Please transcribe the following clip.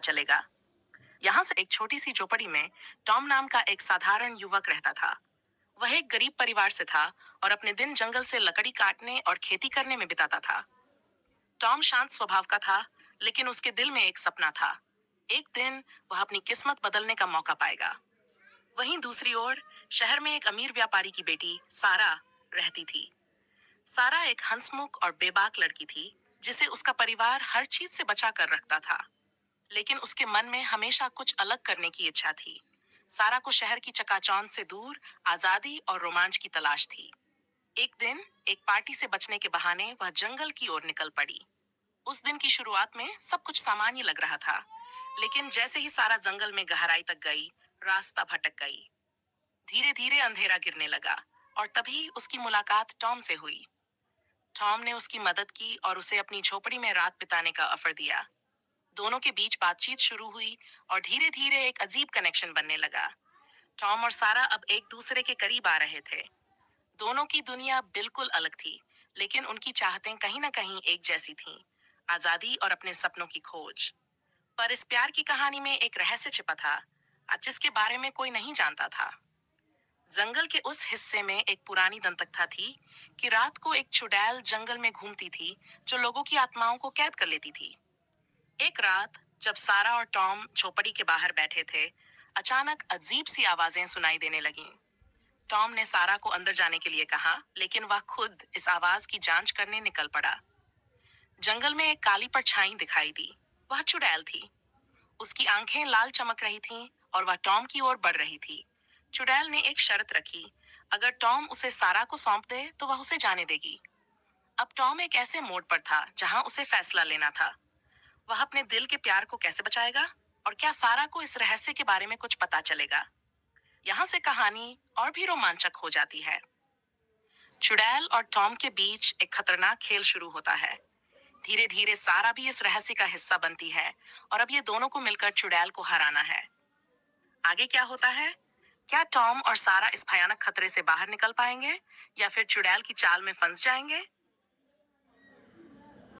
चलेगा। यहाँ से एक छोटी सी झोपड़ी में टॉम नाम का एक साधारण युवक रहता था। वह एक गरीब परिवार से था और अपने दिन जंगल से लकड़ी काटने और खेती करने में बिताता था। टॉम शांत स्वभाव का था, लेकिन उसके दिल में एक सपना था। एक दिन वह अपनी किस्मत बदलने का मौका पाएगा। वहीं दूसरी ओर शहर में एक अमीर व्यापारी की बेटी सारा रहती थी। सारा एक हंसमुख और बेबाक लड़की थी, जिसे उसका परिवार हर चीज से बचा कर रखता था। लेकिन उसके मन में हमेशा कुछ अलग करने की इच्छा थी। सारा को शहर की चकाचौंध से दूर आजादी और रोमांच की तलाश थी। एक दिन एक पार्टी से बचने के बहाने वह जंगल की ओर निकल पड़ी। उस दिन की शुरुआत में सब कुछ सामान्य लग रहा था, लेकिन जैसे ही सारा जंगल में गहराई तक गई, रास्ता भटक गई। धीरे धीरे अंधेरा गिरने लगा और तभी उसकी मुलाकात टॉम से हुई। टॉम ने उसकी मदद की और उसे अपनी झोपड़ी में रात बिताने का ऑफर दिया। दोनों के बीच बातचीत शुरू हुई और धीरे धीरे एक अजीब कनेक्शन बनने लगा। टॉम और सारा अब एक दूसरे के करीब आ रहे थे। दोनों की दुनिया बिल्कुल अलग थी, लेकिन उनकी चाहतें कहीं ना कहीं एक जैसी थीं। आजादी और अपने सपनों की खोज। पर इस प्यार की कहानी में एक रहस्य छिपा था, जिसके बारे में कोई नहीं जानता था। जंगल के उस हिस्से में एक पुरानी दंतकथा थी कि रात को एक चुड़ैल जंगल में घूमती थी, जो लोगों की आत्माओं को कैद कर लेती थी। एक रात जब सारा और टॉम झोपड़ी के बाहर बैठे थे, अचानक अजीब सी आवाजें सुनाई देने लगीं। टॉम ने सारा को अंदर जाने के लिए कहा, लेकिन वह खुद इस आवाज की जांच करने निकल पड़ा। जंगल में एक काली परछाई दिखाई दी। वह चुड़ैल थी। उसकी आंखें लाल चमक रही थीं और वह टॉम की ओर बढ़ रही थी। चुड़ैल ने एक शर्त रखी, अगर टॉम उसे सारा को सौंप दे तो वह उसे जाने देगी। अब टॉम एक ऐसे मोड़ पर था जहां उसे फैसला लेना था। वह अपने दिल के प्यार को कैसे बचाएगा, और क्या सारा को इस रहस्य के बारे में कुछ पता चलेगा। यहाँ से कहानी और भी रोमांचक हो जाती है। चुड़ैल और टॉम के बीच एक खतरनाक खेल शुरू होता है। धीरे धीरे सारा भी इस रहस्य का हिस्सा बनती है और अब ये दोनों को मिलकर चुड़ैल को हराना है। आगे क्या होता है? क्या टॉम और सारा इस भयानक खतरे से बाहर निकल पाएंगे, या फिर चुड़ैल की चाल में फंस जाएंगे?